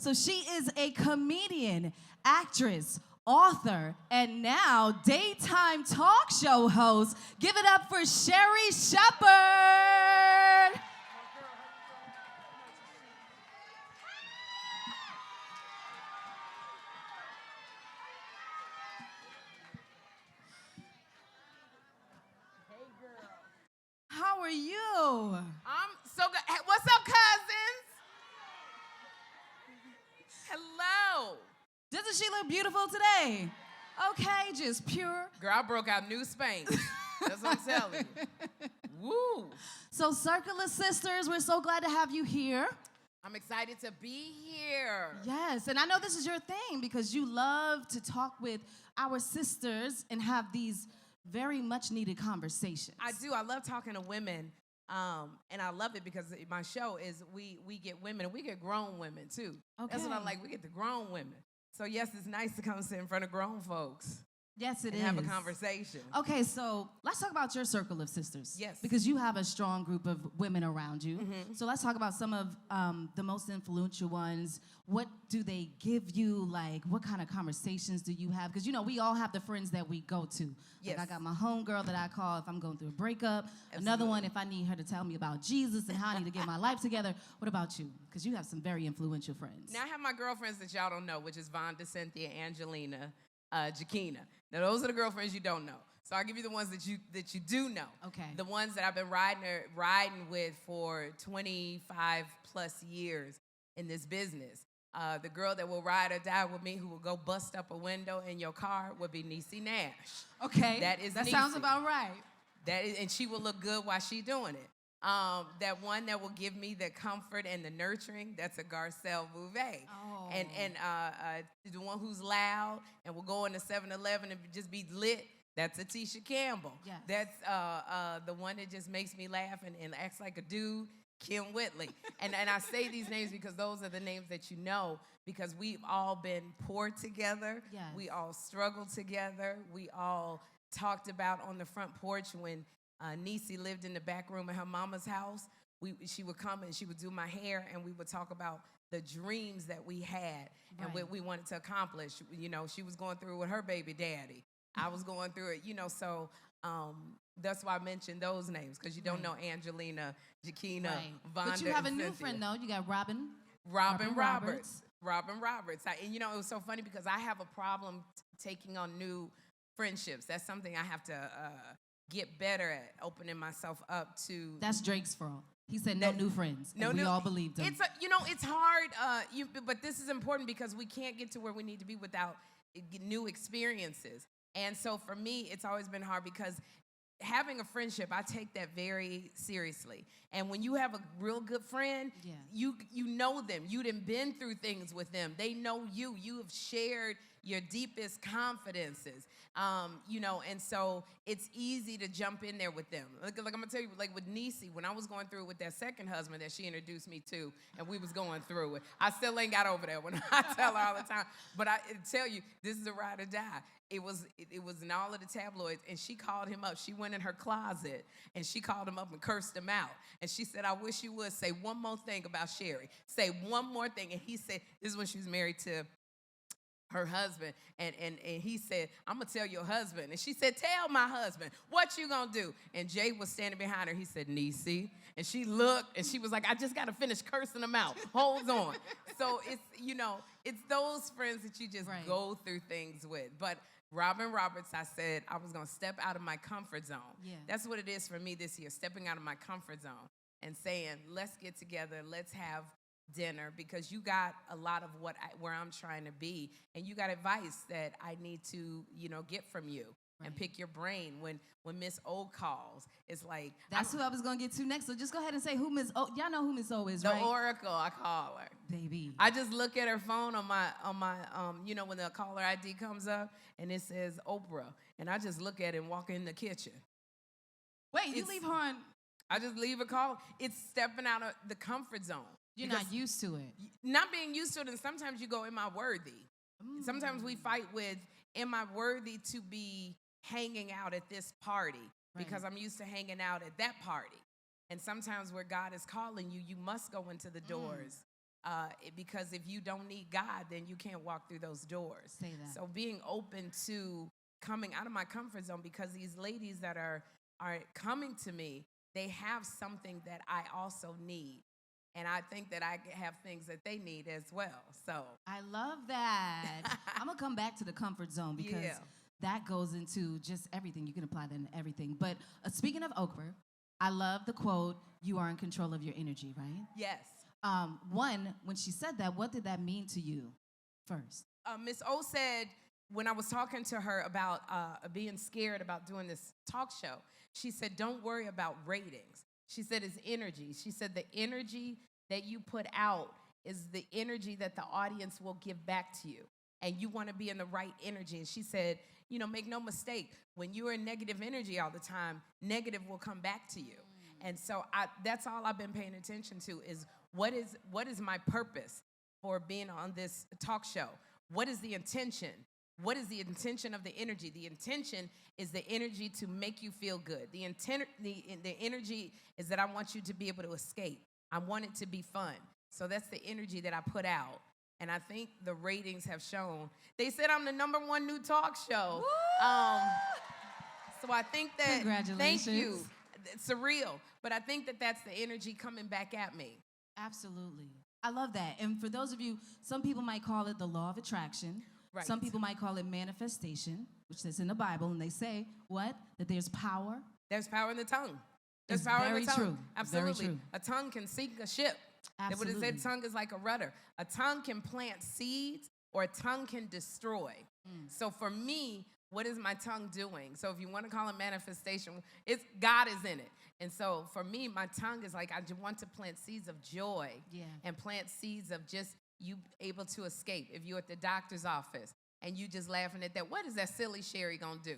So she is a comedian, actress, author, and now daytime talk show host. Give it up for Sherri Shepherd. How are you? I'm so good. Hey, what's up, cousins? Hello. Doesn't she look beautiful today? Okay, just pure. Girl, I broke out new Spanx. That's what I'm telling you. Woo. So, Circle of Sisters, we're so glad to have you here. I'm excited to be here. Yes, and I know this is your thing because you love to talk with our sisters and have these very much needed conversations. I do. I love talking to women, and I love it because my show is we get women, and we get grown women, too. Okay. That's what I like. We get the grown women. So, yes, it's nice to come sit in front of grown folks. Yes, it is. And have a conversation. Okay, so let's talk about your circle of sisters. Yes. Because you have a strong group of women around you. Mm-hmm. So let's talk about some of the most influential ones. What do they give you? Like, what kind of conversations do you have? Because, you know, we all have the friends that we go to. Yes. Like, I got my homegirl that I call if I'm going through a breakup. Absolutely. Another one if I need her to tell me about Jesus and how I need to get my life together. What about you? Because you have some very influential friends. Now, I have my girlfriends that y'all don't know, which is Vonda, Cynthia, Angelina, Jakina. Now, those are the girlfriends you don't know. So I'll give you the ones that you do know. Okay. The ones that I've been riding with for 25 plus years in this business. The girl that will ride or die with me, who will go bust up a window in your car, would be Niecy Nash. Okay. That That sounds about right. And she will look good while she's doing it. That one that will give me the comfort and the nurturing, that's a Garcelle Bouvet. Oh. And the one who's loud and will go into 7-Eleven and just be lit, that's a Tisha Campbell. Yes. That's the one that just makes me laugh and acts like a dude, Kim Whitley. and I say these names because those are the names that you know, because we've all been poor together. Yes. We all struggled together. We all talked about on the front porch when Niecy lived in the back room of her mama's house. She would come and she would do my hair, and we would talk about the dreams that we had and what we wanted to accomplish. You know, she was going through it with her baby daddy. I was going through it, you know, so that's why I mentioned those names, because you don't know Angelina, Jakina, Vonda, but you have a and new Cynthia. friend, though. You got Robin Roberts. Robin Roberts. And, you know, it was so funny because I have a problem taking on new friendships. That's something I have to get better at, opening myself up to. That's Drake's fault. He said no new friends. No, and we all believed him. It's hard. But this is important because we can't get to where we need to be without new experiences. And so for me, it's always been hard because having a friendship, I take that very seriously. And when you have a real good friend, you know them. You done been through things with them. They know you. You have shared your deepest confidences. You know, and so it's easy to jump in there with them. Like I'm gonna tell you, like with Niecy, when I was going through it with that second husband that she introduced me to, and we was going through it, I still ain't got over that one. I tell her all the time. But I tell you, this is a ride or die. It was in all of the tabloids, and she called him up. She went in her closet, and she called him up and cursed him out. And she said, I wish you would say one more thing about Sherri. Say one more thing. And he said, this is when she was married to her husband, and he said, I'm going to tell your husband. And she said, tell my husband. What you going to do? And Jay was standing behind her. He said, Niecy. And she looked, and she was like, I just got to finish cursing him out. Hold on. So it's, you know, it's those friends that you just go through things with. But Robin Roberts, I said I was going to step out of my comfort zone. Yeah. That's what it is for me this year, stepping out of my comfort zone and saying, let's get together, let's have dinner, because you got a lot of where I'm trying to be, and you got advice that I need to, you know, get from you and pick your brain. When Miss O calls, it's like that's who I was gonna get to next. So just go ahead and say who Miss O. Y'all know who Miss O is, right? The Oracle, I call her. Baby. I just look at her phone on my you know, when the caller ID comes up and it says Oprah, and I just look at it and walk in the kitchen. Wait, you leave her on? I just leave a call. It's stepping out of the comfort zone. You're not used to it. Not being used to it, and sometimes you go, am I worthy? Sometimes we fight with, am I worthy to be hanging out at this party? Because I'm used to hanging out at that party. And sometimes where God is calling you, you must go into the doors because if you don't need God, then you can't walk through those doors. Say that. So being open to coming out of my comfort zone, because these ladies that are coming to me, they have something that I also need. And I think that I have things that they need as well. So I love that. I'm going to come back to the comfort zone because that goes into just everything. You can apply that in everything. But speaking of Oprah, I love the quote, "You are in control of your energy," right? yes. One, when she said that, what did that mean to you first? Miss O said, when I was talking to her about being scared about doing this talk show, she said, don't worry about ratings. She said, it's energy. She said, the energy that you put out is the energy that the audience will give back to you. And you want to be in the right energy. And she said, you know, make no mistake, when you're in negative energy all the time, negative will come back to you. And so that's all I've been paying attention to is what is my purpose for being on this talk show? What is the intention? What is the intention of the energy? The intention is the energy to make you feel good. The energy is that I want you to be able to escape. I want it to be fun. So that's the energy that I put out. And I think the ratings have shown. They said I'm the #1 new talk show. So I think that, congratulations. Thank you. It's surreal. But I think that that's the energy coming back at me. Absolutely. I love that. And for those of you, some people might call it the law of attraction. Right. Some people might call it manifestation, which is in the Bible. And they say, what? That there's power. There's power in the tongue. There's It's power very in the tongue. true. Absolutely. Very true. A tongue can sink a ship. Absolutely. What it said, tongue is like a rudder. A tongue can plant seeds or a tongue can destroy. So for me, what is my tongue doing? So if you want to call it manifestation, it's God is in it. And so for me, my tongue is like I just want to plant seeds of joy and plant seeds of just you able to escape. If you're at the doctor's office and you just laughing at that, what is that silly Sherri gonna do?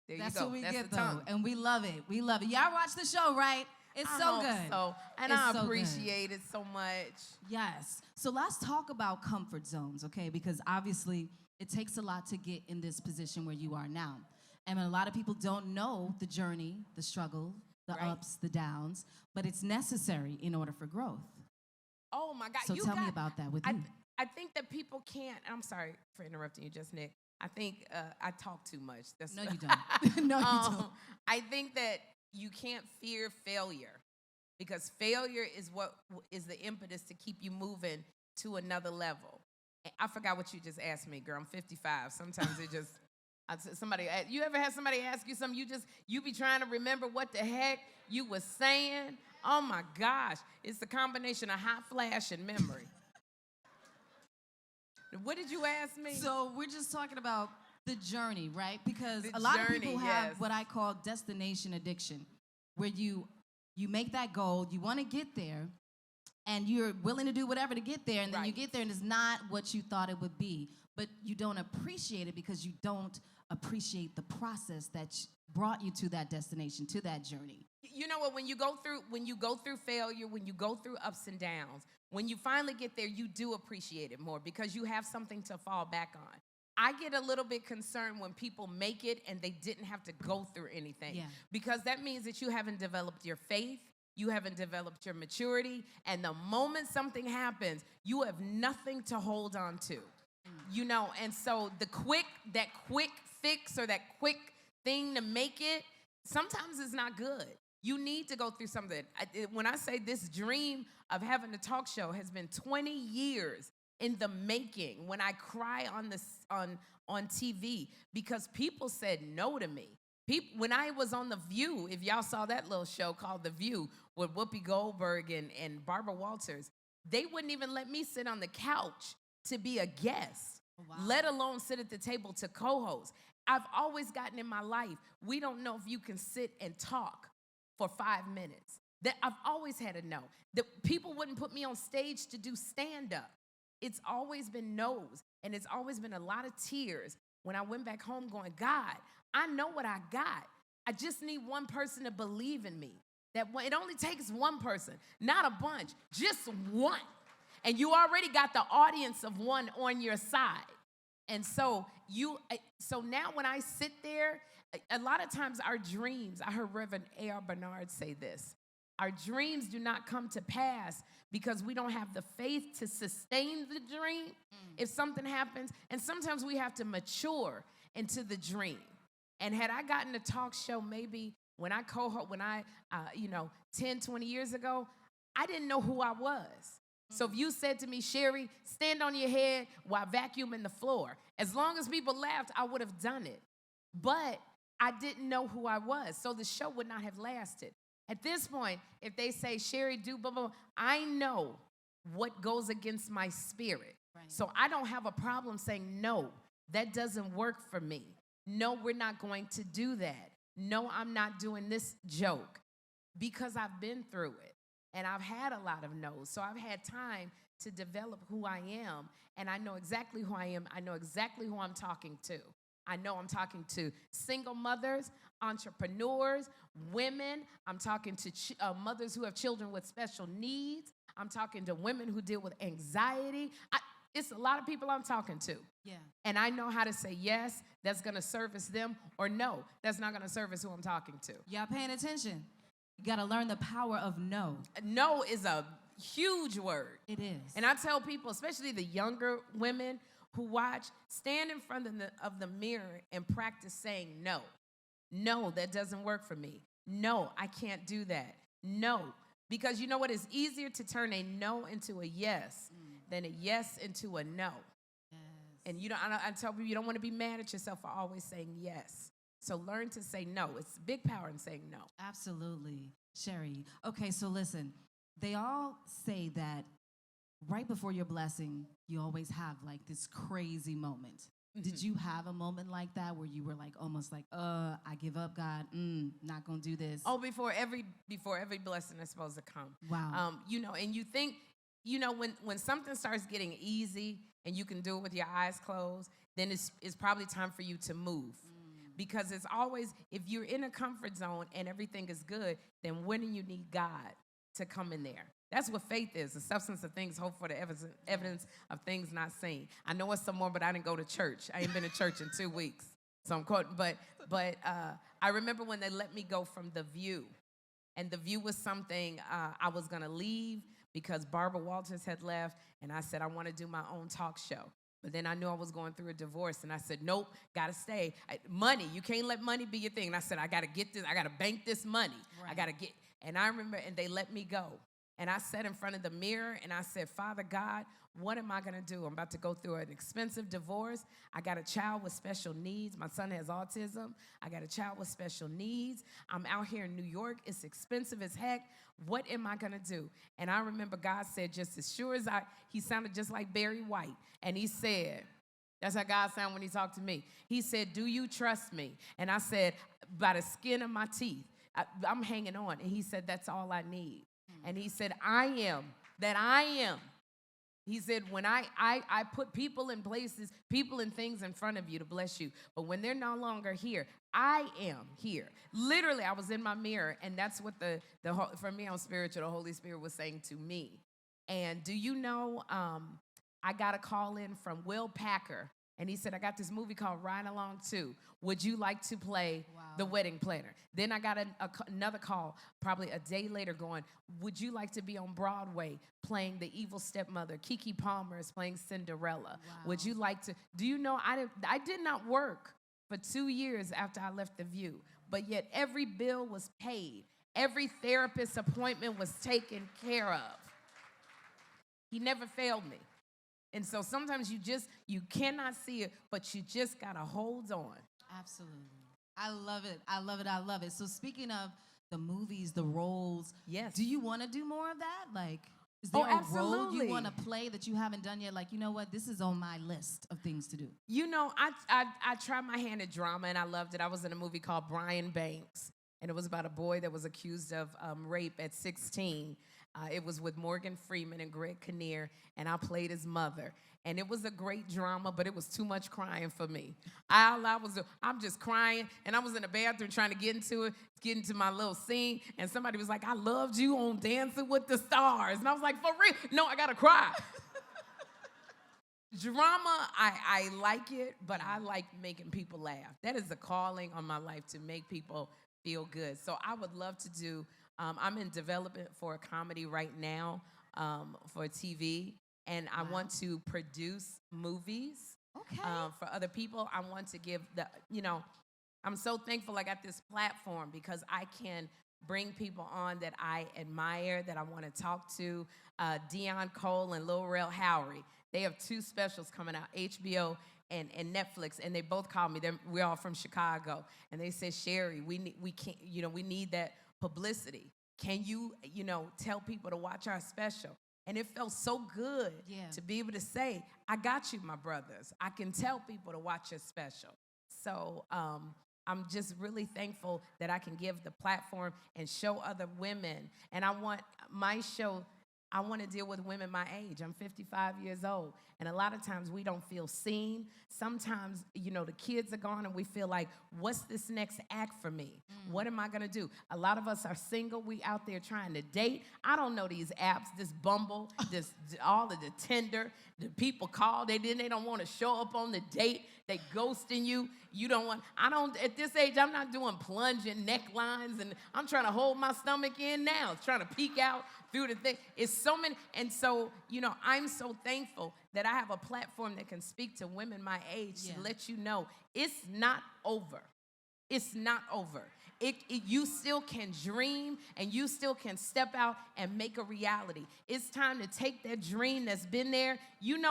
There That's you go. what we That's get, the tongue. though. And we love it. We love it. Y'all watch the show, right? It's so good. And It's I so good. appreciate it so much. Yes. So let's talk about comfort zones, okay? Because obviously it takes a lot to get in this position where you are now. And a lot of people don't know the journey, the struggle, the ups, the downs, but it's necessary in order for growth. Oh my God. So tell me about that with you. I think that people can't, I'm sorry for interrupting you, JusNik. I think I talk too much. No, you don't. No, you don't. I think that you can't fear failure because failure is what is the impetus to keep you moving to another level. And I forgot what you just asked me, girl. I'm 55. Sometimes it just, you ever had somebody ask you something, you be trying to remember what the heck you was saying? Oh my gosh. It's the combination of hot flash and memory. What did you ask me? So we're just talking about the journey, right? Because The a lot of journey, people have yes. what I call destination addiction, where you make that goal, you want to get there, and you're willing to do whatever to get there, and then you get there and it's not what you thought it would be. But you don't appreciate it because you don't appreciate the process that brought you to that destination, to that journey. You know what, when you go through failure, when you go through ups and downs, when you finally get there, you do appreciate it more because you have something to fall back on. I get a little bit concerned when people make it and they didn't have to go through anything because that means that you haven't developed your faith, you haven't developed your maturity, and the moment something happens, you have nothing to hold on to. You know, and so that quick fix or that quick thing to make it, sometimes it's not good. You need to go through something. When I say this dream of having a talk show has been 20 years in the making, when I cry on TV because people said no to me. When I was on The View, if y'all saw that little show called The View with Whoopi Goldberg and Barbara Walters, they wouldn't even let me sit on the couch to be a guest, let alone sit at the table to co-host. I've always gotten in my life, we don't know if you can sit and talk for 5 minutes. That I've always had a no. The people wouldn't put me on stage to do stand-up. It's always been no's, and it's always been a lot of tears when I went back home going, God, I know what I got. I just need one person to believe in me. It only takes one person, not a bunch, just one. And you already got the audience of one on your side. And so now when I sit there, a lot of times our dreams, I heard Reverend A.R. Bernard say this, Our dreams do not come to pass because we don't have the faith to sustain the dream if something happens. And sometimes we have to mature into the dream. And had I gotten a talk show maybe when I 10, 20 years ago, I didn't know who I was. So if you said to me, Sherri, stand on your head while vacuuming the floor, as long as people laughed, I would have done it. But I didn't know who I was, so the show would not have lasted. At this point, if they say, Sherri, do blah, blah, blah, I know what goes against my spirit. Right. So I don't have a problem saying, no, that doesn't work for me. No, we're not going to do that. No, I'm not doing this joke, because I've been through it and I've had a lot of no's. So I've had time to develop who I am, and I know exactly who I am. I know exactly who I'm talking to. I know I'm talking to single mothers, entrepreneurs, women. I'm talking to mothers who have children with special needs. I'm talking to women who deal with anxiety. It's a lot of people I'm talking to. Yeah. And I know how to say yes, that's going to service them, or no, that's not going to service who I'm talking to. Y'all paying attention? You got to learn the power of no. No is a huge word. It is. And I tell people, especially the younger women who watch, stand in front of the mirror and practice saying no. No, that doesn't work for me. No, I can't do that. No. Because you know what? It's easier to turn a no into a yes than a yes into a no. Yes. And I tell people, you don't want to be mad at yourself for always saying yes. So learn to say no. It's big power in saying no. Absolutely. Sherri. Okay, so listen. They all say that right before your blessing, you always have like this crazy moment. Mm-hmm. Did you have a moment like that where you were like almost like, I give up, God, not gonna do this? Oh, before every blessing is supposed to come. Wow. And you think, when something starts getting easy and you can do it with your eyes closed, then it's probably time for you to move. Because it's always, if you're in a comfort zone and everything is good, then when do you need God to come in there? That's what faith is, the substance of things hoped for, the evidence of things not seen. I know it's some more, but I didn't go to church. I ain't been to church in 2 weeks. So I'm quoting, but I remember when they let me go from The View. And The View was something I was going to leave because Barbara Walters had left, and I said, I want to do my own talk show. But then I knew I was going through a divorce, and I said, nope, got to stay. Money, you can't let money be your thing. And I said, I got to get this. I got to bank this money. Right. I got to get. And I remember, and they let me go. And I sat in front of the mirror, and I said, Father God, what am I going to do? I'm about to go through an expensive divorce. I got a child with special needs. My son has autism. I got a child with special needs. I'm out here in New York. It's expensive as heck. What am I going to do? And I remember God said, just as sure as he sounded just like Barry White. And he said, that's how God sounded when he talked to me. He said, do you trust me? And I said, by the skin of my teeth, I'm hanging on. And he said, that's all I need. And he said, I am that I am. He said, when I put people in places, people and things in front of you to bless you. But when they're no longer here, I am here. Literally, I was in my mirror, and that's what for me, I'm spiritual, the Holy Spirit was saying to me. And do you know, I got a call in from Will Packer, and he said, I got this movie called Ride Along 2. Would you like to play the wedding planner? Then I got another call probably a day later going, would you like to be on Broadway playing the evil stepmother? Keke Palmer is playing Cinderella. Wow. Would you like to? Do you know, I did not work for 2 years after I left The View, but yet every bill was paid. Every therapist appointment was taken care of. He never failed me. And so sometimes you cannot see it, but you just got to hold on. Absolutely. I love it. I love it. I love it. So speaking of the movies, the roles, yes. Do you want to do more of that? Like, is there a role you want to play that you haven't done yet? Like, you know what? This is on my list of things to do. You know, I tried my hand at drama, and I loved it. I was in a movie called Brian Banks, and it was about a boy that was accused of rape at 16. It was with Morgan Freeman and Greg Kinnear, and I played his mother. And it was a great drama, but it was too much crying for me. I'm just crying, and I was in the bathroom trying to get into my little scene, and somebody was like, I loved you on Dancing with the Stars. And I was like, for real? No, I got to cry. Drama, I like it, but I like making people laugh. That is the calling on my life, to make people feel good. So I would love to do I'm in development for a comedy right now for TV, and I want to produce movies for other people. I want to give I'm so thankful I got this platform because I can bring people on that I admire, that I want to talk to. Dion Cole and Lil Rel Howery. They have 2 specials coming out, HBO and Netflix, and they both called me. We're all from Chicago, and they said, Sherri, we need that publicity. Can you tell people to watch our special? And it felt so good to be able to say, I got you, my brothers. I can tell people to watch your special. So I'm just really thankful that I can give the platform and show other women. And I want my show, I want to deal with women my age. I'm 55 years old. And a lot of times we don't feel seen. Sometimes, the kids are gone and we feel like, what's this next act for me? What am I going to do? A lot of us are single. We out there trying to date. I don't know these apps, this Bumble, all of the Tinder. The people call, they don't want to show up on the date. They ghosting you. At this age, I'm not doing plunging necklines, and I'm trying to hold my stomach in now, trying to peek out through the thing. It's so many. And so, I'm so thankful that I have a platform that can speak to women my age to let you know it's not over. It's not over. You still can dream, and you still can step out and make a reality. It's time to take that dream that's been there.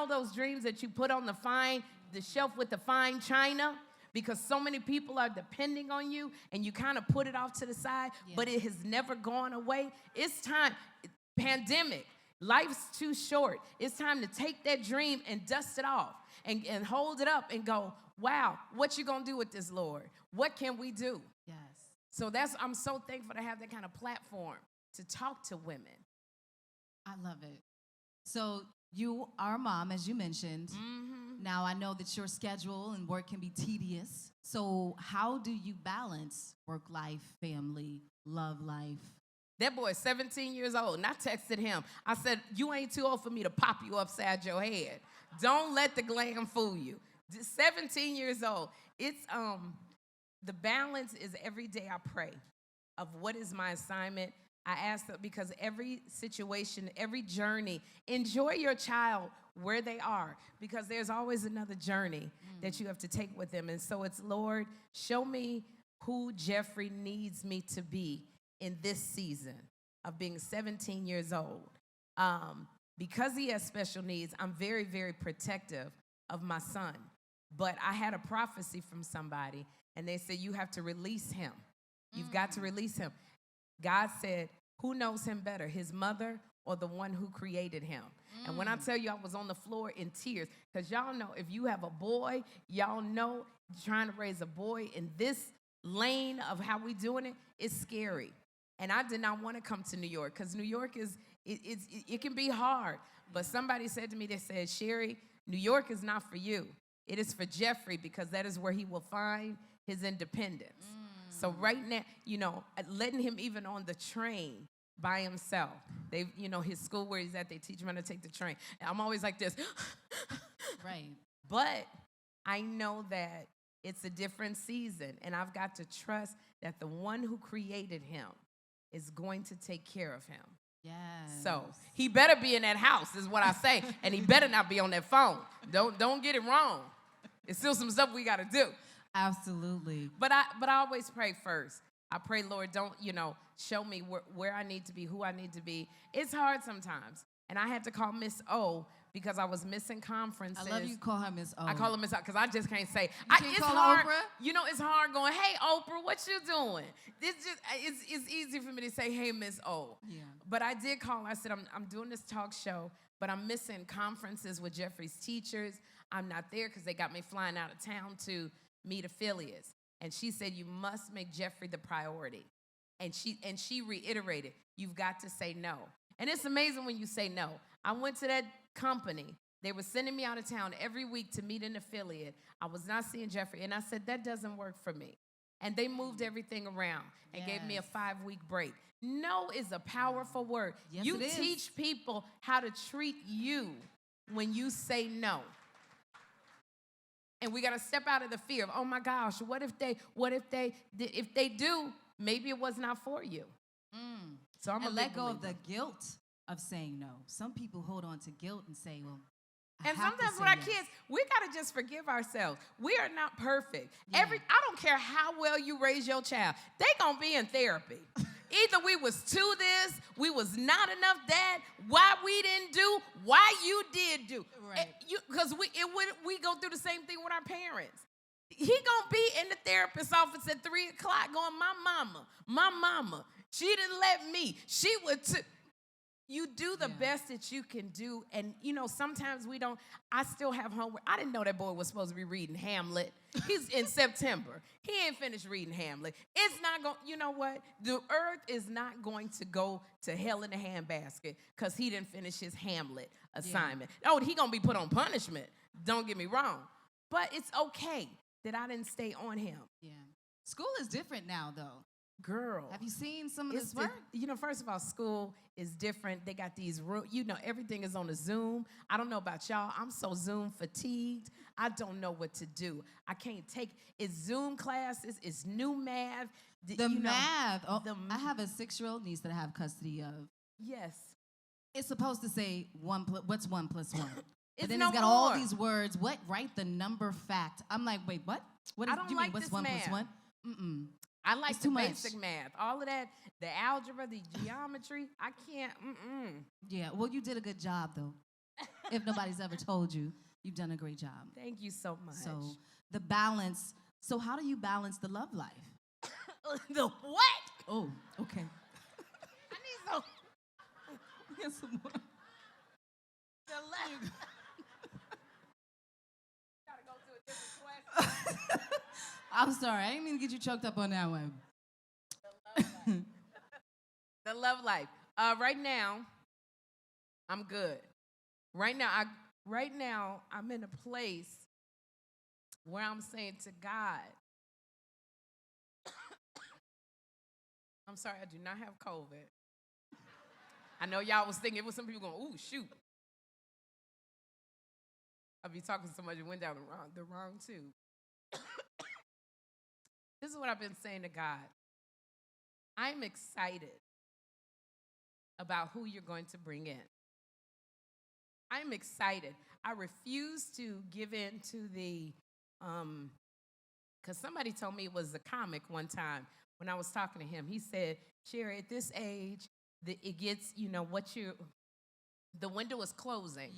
Those dreams that you put on the shelf with the fine china, because so many people are depending on you, and you kind of put it off to the side, but it has never gone away. It's time. Pandemic. Life's too short. It's time to take that dream and dust it off and hold it up and go, wow, what you gonna do with this, Lord? What can we do? Yes. So I'm so thankful to have that kind of platform to talk to women. I love it. So you are a mom, as you mentioned. Mm-hmm. Now, I know that your schedule and work can be tedious. So how do you balance work life, family, love life? That boy is 17 years old, and I texted him. I said, you ain't too old for me to pop you upside your head. Don't let the glam fool you. 17 years old. It's the balance is every day I pray of what is my assignment. I ask that because every situation, every journey, enjoy your child where they are, because there's always another journey that you have to take with them. And so it's, Lord, show me who Jeffrey needs me to be in this season of being 17 years old. Because he has special needs, I'm very, very protective of my son. But I had a prophecy from somebody, and they said, you have to release him. You've got to release him. God said, who knows him better, his mother or the one who created him? And when I tell you I was on the floor in tears, because y'all know if you have a boy, y'all know trying to raise a boy in this lane of how we doing it is scary. And I did not want to come to New York, because New York it can be hard. But somebody said to me, they said, Sherri, New York is not for you. It is for Jeffrey, because that is where he will find his independence. So right now, letting him even on the train by himself. They, his school where he's at, they teach him how to take the train. And I'm always like this. Right. But I know that it's a different season, and I've got to trust that the one who created him is going to take care of him. Yes. So he better be in that house, is what I say, and he better not be on that phone. Don't get it wrong. It's still some stuff we got to do. Absolutely. But I always pray first. I pray, Lord, don't, show me where I need to be, who I need to be. It's hard sometimes. And I had to call Miss O because I was missing conferences. I love you call her Miss O. I call her Miss O because I just can't say. You can't call her Oprah? It's hard going, hey, Oprah, what you doing? It's easy for me to say, hey, Miss O. Yeah. But I did call her. I said, I'm doing this talk show, but I'm missing conferences with Jeffrey's teachers. I'm not there because they got me flying out of town to meet affiliates. And she said, you must make Jeffrey the priority. And she reiterated, you've got to say no. And it's amazing when you say no. I went to that company. They were sending me out of town every week to meet an affiliate. I was not seeing Jeffrey. And I said, that doesn't work for me. And they moved everything around and gave me a 5-week break. No is a powerful word. Yes, you it is. teach people how to treat you when you say no. And we got to step out of the fear of, oh my gosh, what if they do, maybe it was not for you. So I'm and a let big go of believer. the guilt of saying no. Some people hold on to guilt and say, well, I And have to sometimes say with our yes. kids, we gotta just forgive ourselves. We are not perfect. Yeah. I don't care how well you raise your child. They gonna be in therapy. Either we was to this, we was not enough that, why we didn't do, why you did do. Right. Because we go through the same thing with our parents. He gonna be in the therapist's office at 3 o'clock going, my mama, she didn't let me. She would. You do the best that you can do. And, sometimes we don't. I still have homework. I didn't know that boy was supposed to be reading Hamlet. He's in September. He ain't finished reading Hamlet. It's not going, you know what? The earth is not going to go to hell in a handbasket because he didn't finish his Hamlet assignment. Oh, he going to be put on punishment. Don't get me wrong. But it's okay that I didn't stay on him. Yeah. School is different now, though. Girl. Have you seen some of this work? First of all, school is different. They got these rooms. Everything is on a Zoom. I don't know about y'all. I'm so Zoom fatigued. I don't know what to do. I can't take it's Zoom classes. It's new math. The math. I have a 6-year-old niece that I have custody of. Yes. It's supposed to say what's 1 plus 1. But then no it's got more. all these words. Write the number fact. I'm like, wait, what? What I don't you like mean? What's this 1 math. plus 1? Mm-mm. I like It's the too much. basic math. All of that, the algebra, the geometry, I can't, Yeah, well, you did a good job, though. If nobody's ever told you, you've done a great job. Thank you so much. So the balance. So how do you balance the love life? The what? Oh, okay. I need some. Get some more. The left. Gotta go to a different question. I'm sorry. I didn't mean to get you choked up on that one. The love life. Right now, I'm good. Right now, I'm in a place where I'm saying to God, I'm sorry, I do not have COVID. I know y'all was thinking, it was some people going, ooh, shoot. I'll be talking so much, it went down the wrong tube. This is what I've been saying to God. I'm excited about who you're going to bring in. I'm excited. I refuse to give in to the, because somebody told me it was a comic one time when I was talking to him. He said, Sherri, at this age, it gets, the window is closing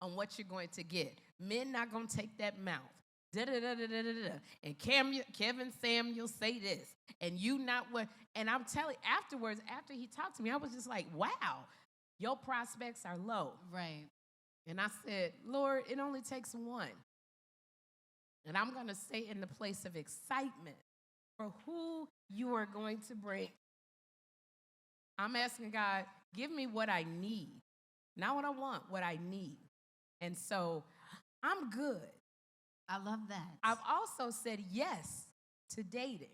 on what you're going to get. Men not going to take that mouth. Da-da-da-da-da-da-da. And Kevin Samuel say this. And you not what. And I'm telling afterwards, after he talked to me, I was just like, wow, your prospects are low. Right. And I said, Lord, it only takes one. And I'm going to stay in the place of excitement for who you are going to bring. I'm asking God, give me what I need. Not what I want, what I need. And so I'm good. I love that. I've also said yes to dating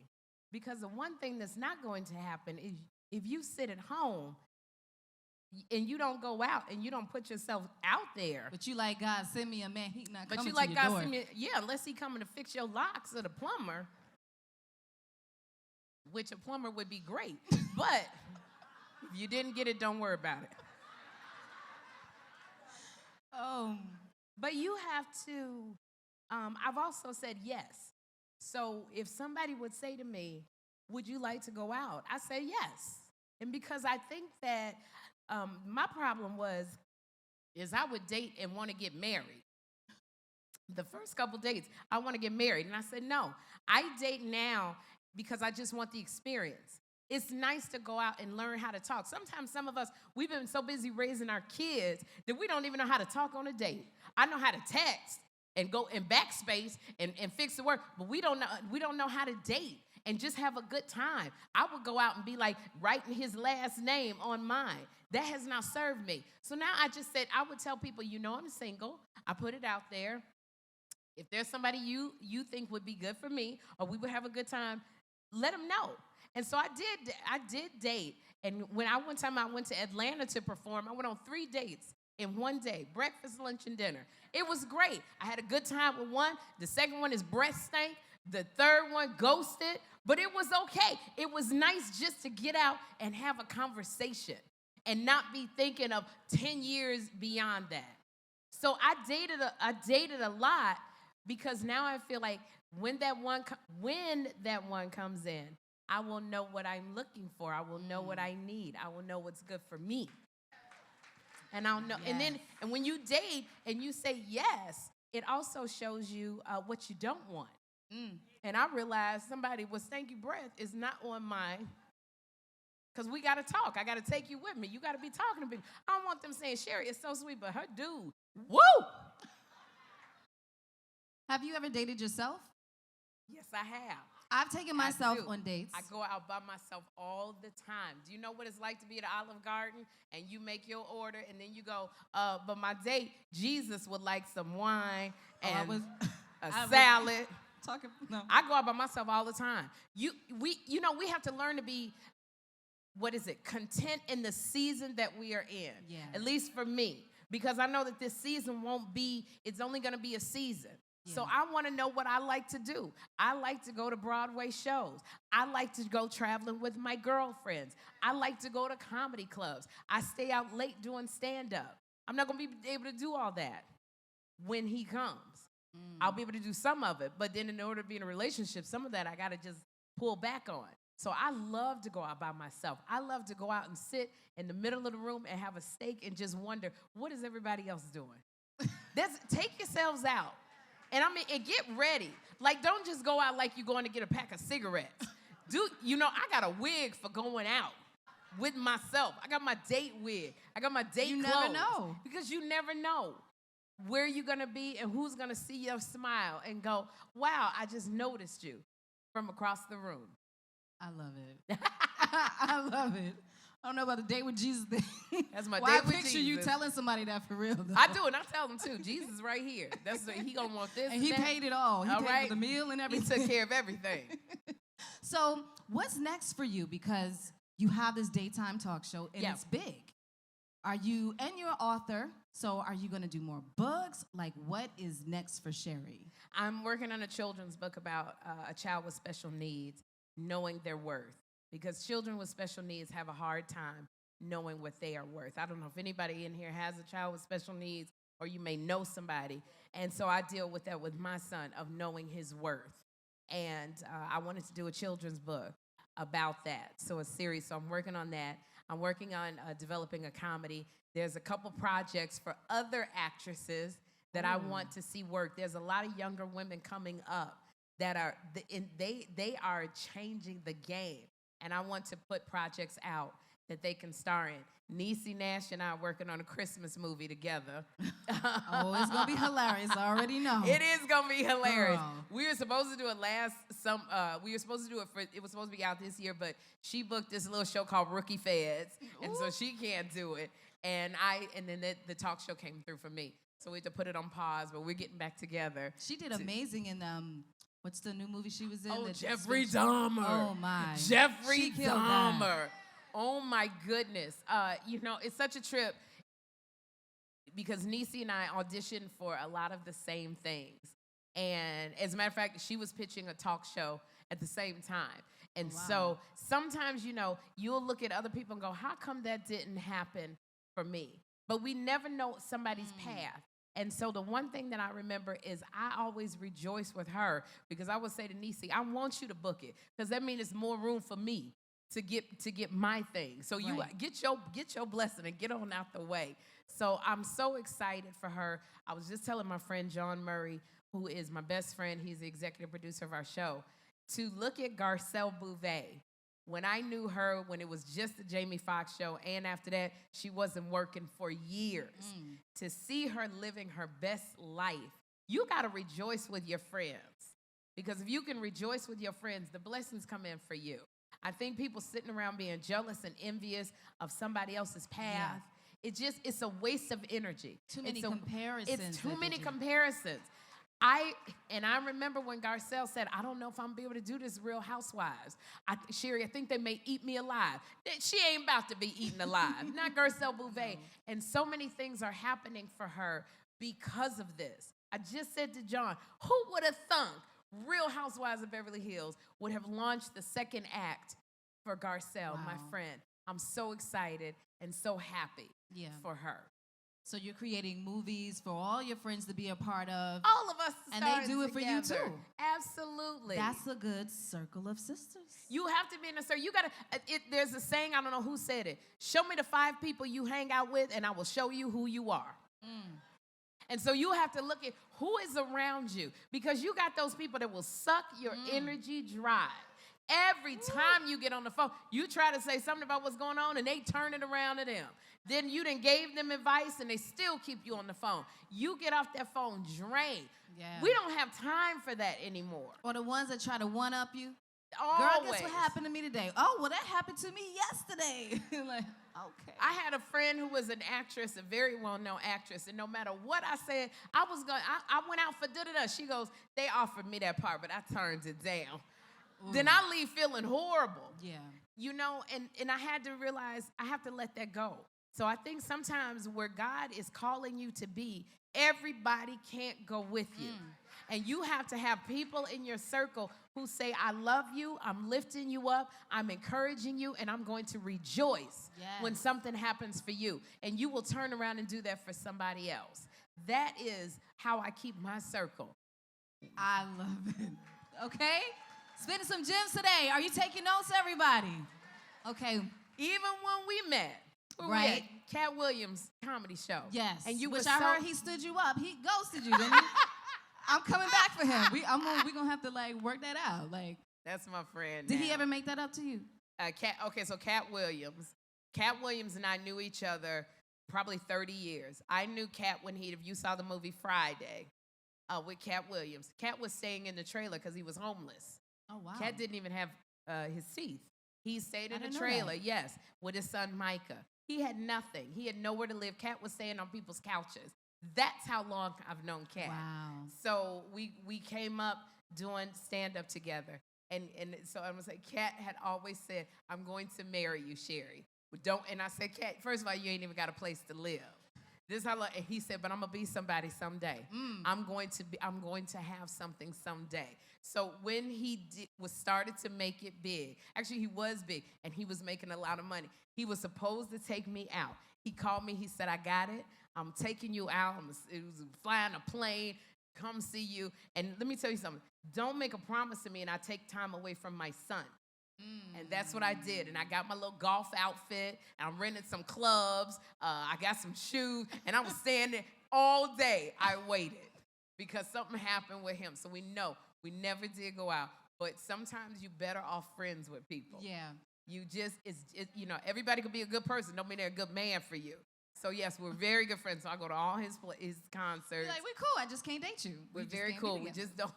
because the one thing that's not going to happen is if you sit at home and you don't go out and you don't put yourself out there. But you like, God, send me a man. He not coming But you to like, your God, door. send me, unless he coming to fix your locks or the plumber, which a plumber would be great. But if you didn't get it, don't worry about it. But you have to, I've also said yes. So if somebody would say to me, would you like to go out? I say yes. And because I think that my problem is I would date and want to get married. The first couple dates, I want to get married. And I said, no, I date now because I just want the experience. It's nice to go out and learn how to talk. Sometimes some of us, we've been so busy raising our kids that we don't even know how to talk on a date. I know how to text and go in backspace and fix the word, but we don't know how to date and just have a good time. I would go out and be like writing his last name on mine. That has not served me. So now I just said, I would tell people, I'm single. I put it out there. If there's somebody you think would be good for me or we would have a good time, let them know. And so I did date. And one time I went to Atlanta to perform, I went on 3 dates in one day, breakfast, lunch, and dinner. It was great. I had a good time with one. The second one, his breath stank. The third one ghosted, but it was okay. It was nice just to get out and have a conversation and not be thinking of 10 years beyond that. So I dated a lot because now I feel like when that one comes in, I will know what I'm looking for. I will know what I need. I will know what's good for me. And I'll know. Yes. And when you date and you say yes, it also shows you what you don't want. And I realized somebody with stanky breath is not on mine. Because we got to talk. I got to take you with me. You got to be talking to people. I don't want them saying, Sherri, it's so sweet, but her dude, woo! Have you ever dated yourself? Yes, I have. I've taken myself I do. on dates. I go out by myself all the time. Do you know what it's like to be at Olive Garden and you make your order and then you go, but my date, Jesus would like some wine and a salad. No. I go out by myself all the time. We have to learn to be, content in the season that we are in. Yeah. At least for me. Because I know that this season it's only going to be a season. Yeah. So I want to know what I like to do. I like to go to Broadway shows. I like to go traveling with my girlfriends. I like to go to comedy clubs. I stay out late doing stand-up. I'm not going to be able to do all that when he comes. I'll be able to do some of it, but then in order to be in a relationship, some of that I got to just pull back on. So I love to go out by myself. I love to go out and sit in the middle of the room and have a steak and just wonder, what is everybody else doing? Take yourselves out. And get ready. Like, don't just go out like you're going to get a pack of cigarettes. I got a wig for going out with myself. I got my date wig. I got my date clothes. You never know. Because you never know where you're going to be and who's going to see your smile and go, wow, I just noticed you from across the room. I love it. I love it. I don't know about the date with Jesus thing. That's my Well, date with Jesus. I picture you telling somebody that for real, though. I do, and I tell them, too. Jesus right here. He going to want this and he that. paid it all. He paid for the meal and everything. He took care of everything. So what's next for you? Because you have this daytime talk show, and it's big. And you're an author, so are you going to do more books? Like, what is next for Sherri? I'm working on a children's book about a child with special needs, knowing their worth. Because children with special needs have a hard time knowing what they are worth. I don't know if anybody in here has a child with special needs, or you may know somebody. And so I deal with that with my son, of knowing his worth. And I wanted to do a children's book about that, so a series. So I'm working on that. I'm working on developing a comedy. There's a couple projects for other actresses that I want to see work. There's a lot of younger women coming up that they are changing the game. And I want to put projects out that they can star in. Niecy Nash and I are working on a Christmas movie together. Oh, it's going to be hilarious. I already know. It is going to be hilarious. Girl. We were supposed to do it it was supposed to be out this year, but she booked this little show called Rookie Feds, and so she can't do it. And then the talk show came through for me. So we had to put it on pause, but we're getting back together. She did amazing in what's the new movie she was in? Oh, Jeffrey Dahmer. Oh, my. Jeffrey Dahmer. Oh, my goodness. It's such a trip because Niecy and I auditioned for a lot of the same things. And as a matter of fact, she was pitching a talk show at the same time. And so sometimes, you'll look at other people and go, how come that didn't happen for me? But we never know somebody's path. And so the one thing that I remember is I always rejoice with her, because I would say to Niecy, I want you to book it, because that means it's more room for me to get my thing. So you get your blessing and get on out the way. So I'm so excited for her. I was just telling my friend John Murray, who is my best friend, he's the executive producer of our show, to look at Garcelle Bouvet. When I knew her, when it was just the Jamie Foxx show, and after that, she wasn't working for years. To see her living her best life, you got to rejoice with your friends. Because if you can rejoice with your friends, the blessings come in for you. I think people sitting around being jealous and envious of somebody else's path, it's a waste of energy. Too many comparisons. It's too many comparisons. I remember when Garcelle said, I don't know if I'm going to be able to do this Real Housewives. Sherri, I think they may eat me alive. She ain't about to be eaten alive. Not Garcelle Bouvet. No. And so many things are happening for her because of this. I just said to John, who would have thunk Real Housewives of Beverly Hills would have launched the second act for Garcelle, my friend. I'm so excited and so happy for her. So you're creating movies for all your friends to be a part of. All of us and they do it together. for you too. Absolutely. That's a good circle of sisters. You have to be in a circle. You gotta. There's a saying, I don't know who said it. Show me the 5 people you hang out with, and I will show you who you are. And so you have to look at who is around you, because you got those people that will suck your energy dry. Every time you get on the phone, you try to say something about what's going on, and they turn it around to them. Then you done gave them advice, and they still keep you on the phone. You get off that phone drained. Yeah. We don't have time for that anymore. Or the ones that try to one-up you. Always. Girl, guess what happened to me today? Oh, well, that happened to me yesterday. Like, okay. I had a friend who was an actress, a very well-known actress, and no matter what I said, I went out for da-da-da. She goes, they offered me that part, but I turned it down. Ooh. Then I leave feeling horrible. Yeah. You know, and I had to realize I have to let that go. So I think sometimes where God is calling you to be, everybody can't go with you. And you have to have people in your circle who say, I love you, I'm lifting you up, I'm encouraging you, and I'm going to rejoice when something happens for you. And you will turn around and do that for somebody else. That is how I keep my circle. I love it. Okay? Spending some gems today. Are you taking notes, everybody? Okay. Even when we met, right? Katt Williams' comedy show. Yes. And you Which I heard he stood you up. He ghosted you, didn't he? I'm coming back for him. We're going to have to, like, work that out. Like, that's my friend. Did he ever make that up to you? So Katt Williams. Katt Williams and I knew each other probably 30 years. I knew Katt if you saw the movie Friday with Katt Williams. Katt was staying in the trailer because he was homeless. Oh, wow. Katt didn't even have his teeth. He stayed in a trailer, yes, with his son Micah. He had nothing. He had nowhere to live. Katt was staying on people's couches. That's how long I've known Katt. Wow. So we came up doing stand-up together. And so I was like, Katt had always said, I'm going to marry you, Sherri. And I said, Katt, first of all, you ain't even got a place to live. This is how and he said, but I'm gonna be somebody someday. I'm going to have something someday. So when he started to make it big, actually he was big and he was making a lot of money. He was supposed to take me out. He called me, he said, I got it. I'm taking you out. It was flying a plane, come see you. And let me tell you something. Don't make a promise to me and I take time away from my son. And that's what I did. And I got my little golf outfit. And I rented some clubs. I got some shoes. And I was standing all day. I waited because something happened with him. So we know we never did go out. But sometimes you better off friends with people. Yeah. You just, everybody could be a good person. Don't mean they're a good man for you. So, yes, we're very good friends. So I go to all his concerts. You're like, we're cool. I just can't date you. We're very cool. We just don't.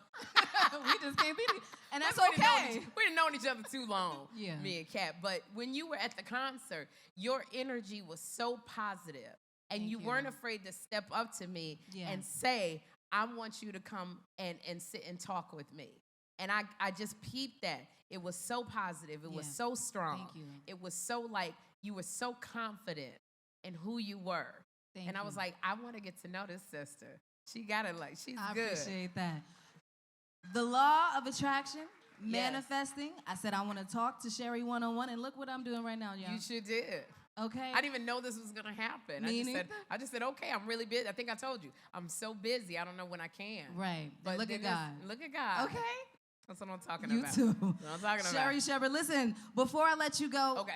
We just can't be together. And that's okay. We didn't know each other too long, yeah. Me and Katt. But when you were at the concert, your energy was so positive. And you weren't afraid to step up to me and say, I want you to come and sit and talk with me. And I just peeped that. It was so positive. It was so strong. Thank you. It was so you were so confident in who you were. And I was like, I want to get to know this sister. She got it she's good. I appreciate that. The law of attraction, manifesting. I said I want to talk to Sherri one-on-one, and look what I'm doing right now, y'all. You sure did. Okay. I didn't even know this was going to happen. I just said, okay, I'm really busy. I think I told you. I'm so busy. I don't know when I can. Right. But look at God. Look at God. Okay. That's what I'm talking you about. You too. That's what I'm talking about. Sherri Shepherd, listen, before I let you go,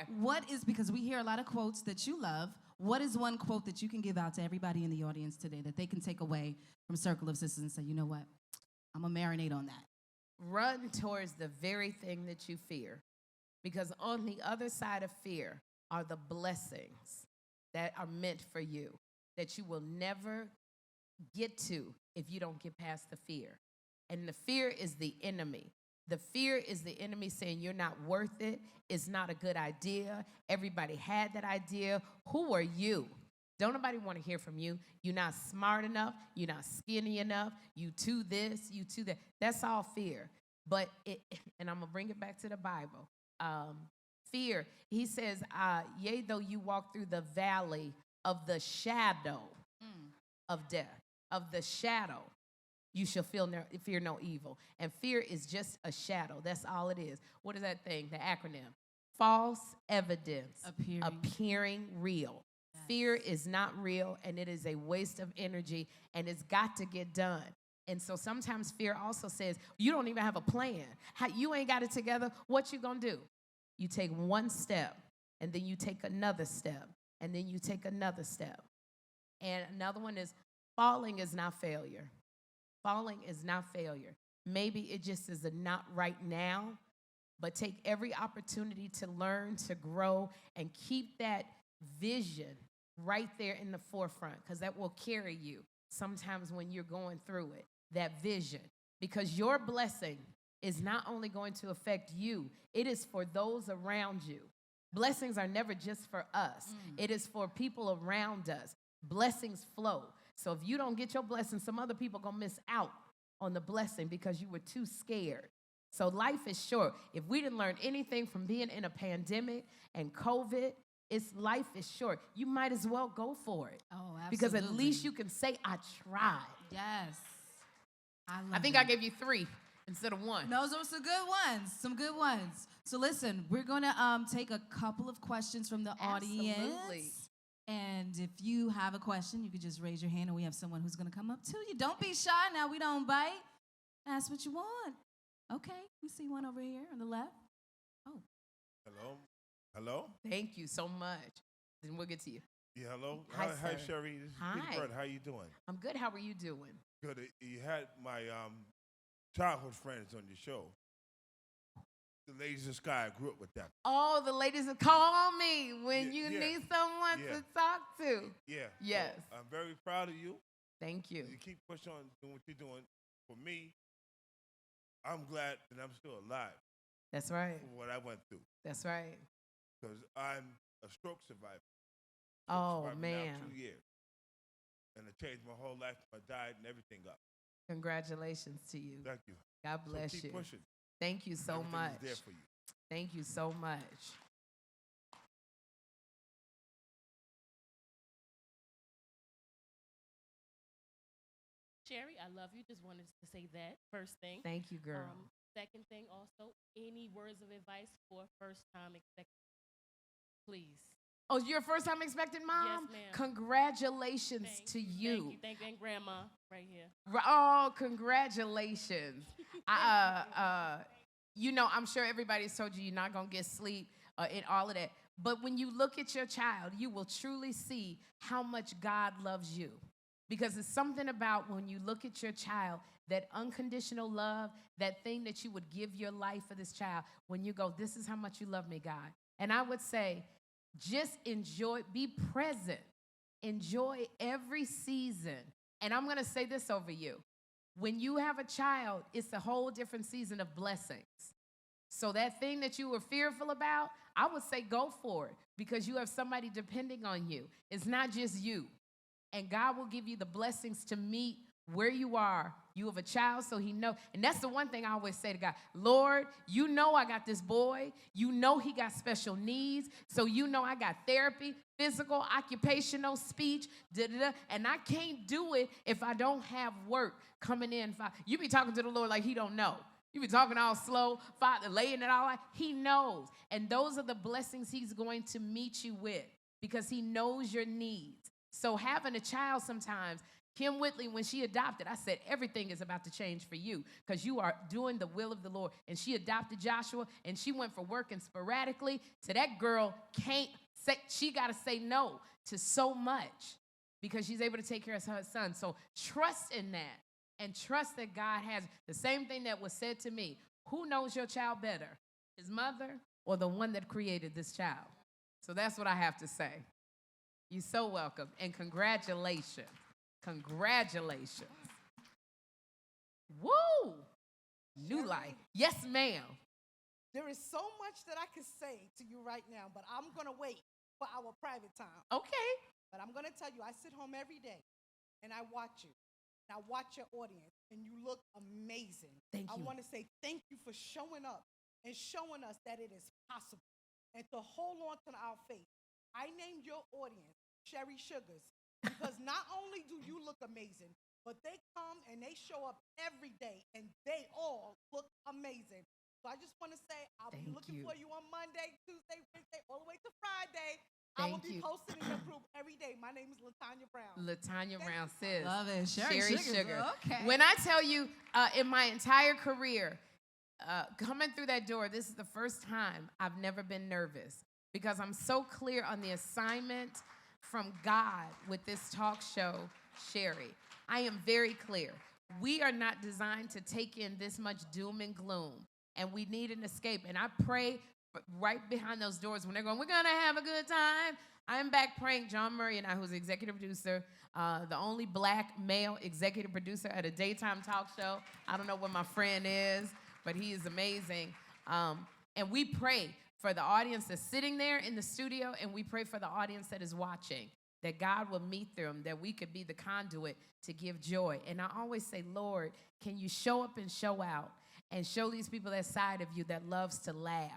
because we hear a lot of quotes that you love, what is one quote that you can give out to everybody in the audience today that they can take away from Circle of Sisters and say, you know what, I'm going to marinate on that? Run towards the very thing that you fear. Because on the other side of fear are the blessings that are meant for you that you will never get to if you don't get past the fear. And the fear is the enemy. The fear is the enemy saying you're not worth it. It's not a good idea. Everybody had that idea. Who are you? Don't nobody want to hear from you. You're not smart enough. You're not skinny enough. You too this, you too that. That's all fear. But, and I'm going to bring it back to the Bible. Fear, he says, yea, though you walk through the valley of the shadow of death, of the shadow. you shall fear no evil. And fear is just a shadow. That's all it is. What is that thing, the acronym? False evidence appearing real. Yes. Fear is not real, and it is a waste of energy, and it's got to get done. And so sometimes fear also says, you don't even have a plan. You ain't got it together. What you gonna do? You take one step, and then you take another step, and then you take another step. And another one is falling is not failure. Falling is not failure. Maybe it just is a not right now, but take every opportunity to learn, to grow, and keep that vision right there in the forefront, because that will carry you sometimes when you're going through it, that vision. Because your blessing is not only going to affect you, it is for those around you. Blessings are never just for us. It is for people around us. Blessings flow. So if you don't get your blessing, some other people going to miss out on the blessing because you were too scared. So life is short. If we didn't learn anything from being in a pandemic and COVID, life is short. You might as well go for it. Oh, absolutely. Because at least you can say, I tried. Yes. I think I gave you 3 instead of 1. Those are some good ones. Some good ones. So listen, we're going to take a couple of questions from the audience. Absolutely. And if you have a question, you could just raise your hand, and we have someone who's going to come up to you. Don't be shy now. We don't bite. Ask what you want. Okay, we see one over here on the left. Oh. Hello? Hello? Thank you so much. Then we'll get to you. Yeah, hello? Hi, hi, sir. Sherri. This is Hi. Peter Bird. How you doing? I'm good. How are you doing? Good. You had my childhood friends on your show. The Ladies of the Sky, I grew up with them. Oh, the ladies that call me when you need someone to talk to. Yeah. Yes. So I'm very proud of you. Thank you. You keep pushing on doing what you're doing. For me, I'm glad that I'm still alive. That's right. For what I went through. That's right. Because I'm a stroke survivor. Oh, survivor man. Now 2 years. And it changed my whole life. I died and everything up. Congratulations to you. Thank you. God bless so keep you. pushing. Thank you so Everything much. is there for you. Thank you so much. Sherri, I love you. Just wanted to say that first thing. Thank you, girl. Second thing also, any words of advice for first-time expectant? Please. Oh, you're a first-time expectant mom? Yes, ma'am. Congratulations to you. Thank you, and Grandma right here. Oh, congratulations. You know, I'm sure everybody's told you you're not going to get sleep and all of that. But when you look at your child, you will truly see how much God loves you. Because it's something about when you look at your child, that unconditional love, that thing that you would give your life for this child, when you go, this is how much you love me, God. And I would say, just enjoy, be present. Enjoy every season. And I'm going to say this over you. When you have a child, it's a whole different season of blessings. So that thing that you were fearful about, I would say go for it because you have somebody depending on you. It's not just you. And God will give you the blessings to meet where you are. You have a child, so he knows. And that's the one thing I always say to God, Lord, you know I got this boy. You know he got special needs. So you know I got therapy, physical, occupational, speech, and I can't do it if I don't have work coming in. You be talking to the Lord like he don't know. You be talking all slow, Father, laying it all out. He knows. And those are the blessings he's going to meet you with because he knows your needs. So having a child sometimes, Kim Whitley, when she adopted, I said, everything is about to change for you because you are doing the will of the Lord. And she adopted Joshua, and she went from working sporadically to that girl can't say, she got to say no to so much because she's able to take care of her son. So trust in that and trust that God has the same thing that was said to me. Who knows your child better, his mother or the one that created this child? So that's what I have to say. You're so welcome, and congratulations. Congratulations. Woo! New life. Yes, ma'am. There is so much that I could say to you right now, but I'm going to wait for our private time. Okay. But I'm going to tell you, I sit home every day, and I watch you. And I watch your audience, and you look amazing. Thank you. I want to say thank you for showing up and showing us that it is possible and to hold on to our faith. I named your audience Sherri Sugars because not only do you look amazing, but they come and they show up every day, and they all look amazing. So I just want to say I'll be looking for you on Monday, Tuesday, Wednesday, all the way to Friday. I will be posting in your group every day. My name is LaTanya Brown. LaTanya Brown, sis. Love it. Sherri Sugar. Okay. When I tell you, in my entire career, coming through that door, this is the first time I've never been nervous because I'm so clear on the assignment from God with this talk show, Sherri. I am very clear. We are not designed to take in this much doom and gloom, and we need an escape. And I pray right behind those doors when they're going, we're going to have a good time. I'm back praying. John Murray and I, who's executive producer, the only black male executive producer at a daytime talk show. I don't know what my friend is, but he is amazing. And we pray for the audience that's sitting there in the studio, and we pray for the audience that is watching, that God will meet them, that we could be the conduit to give joy. And I always say, Lord, can you show up and show out and show these people that side of you that loves to laugh?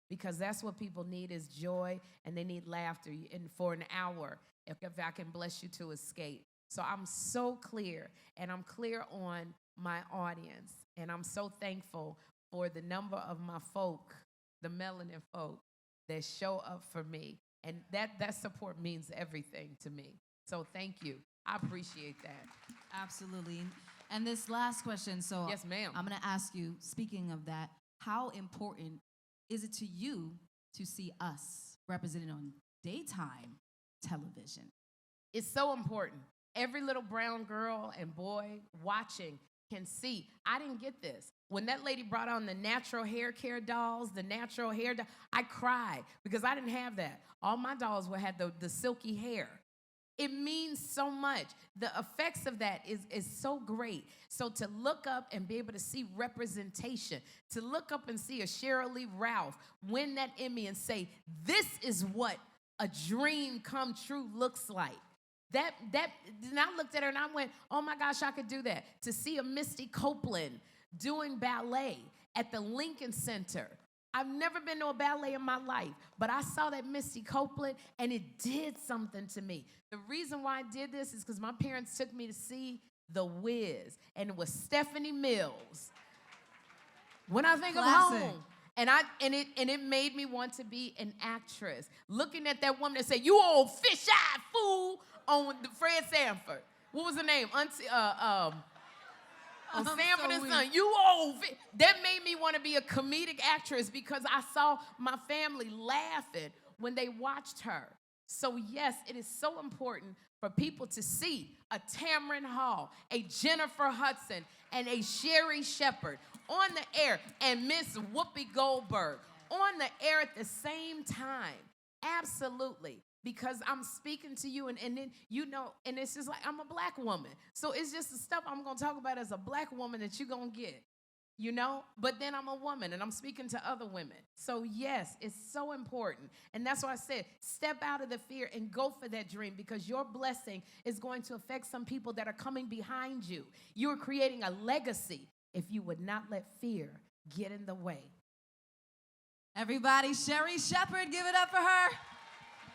Because that's what people need is joy, and they need laughter. And for an hour, if I can bless you to escape. So I'm so clear, and I'm clear on my audience. And I'm so thankful for the number of my folk, the melanin folk, that show up for me. And that support means everything to me. So thank you. I appreciate that. Absolutely. And this last question, so yes, ma'am. I'm going to ask you, speaking of that, how important is it to you to see us represented on daytime television? It's so important. Every little brown girl and boy watching can see. I didn't get this. When that lady brought on the natural hair care dolls, I cried because I didn't have that. All my dolls had the silky hair. It means so much. The effects of that is so great. So to look up and be able to see representation, to look up and see a Sheryl Lee Ralph win that Emmy and say, this is what a dream come true looks like. Then I looked at her and I went, oh my gosh, I could do that. To see a Misty Copeland doing ballet at the Lincoln Center. I've never been to a ballet in my life, but I saw that Misty Copeland, and it did something to me. The reason why I did this is because my parents took me to see The Wiz, and it was Stephanie Mills. When I think Classic. of home, and it made me want to be an actress. Looking at that woman that said, "You old fish-eyed fool," on Fred Sanford. What was her name? Auntie, on Sanford and Son, you old. That made me want to be a comedic actress because I saw my family laughing when they watched her. So yes, it is so important for people to see a Tamron Hall, a Jennifer Hudson, and a Sherri Shepherd on the air, and Miss Whoopi Goldberg on the air at the same time. Absolutely. Because I'm speaking to you, and then, you know, and it's just like, I'm a black woman. So it's just the stuff I'm going to talk about as a black woman that you're going to get, you know? But then I'm a woman, and I'm speaking to other women. So, yes, it's so important. And that's why I said, step out of the fear and go for that dream, because your blessing is going to affect some people that are coming behind you. You're creating a legacy if you would not let fear get in the way. Everybody, Sherri Shepherd, give it up for her.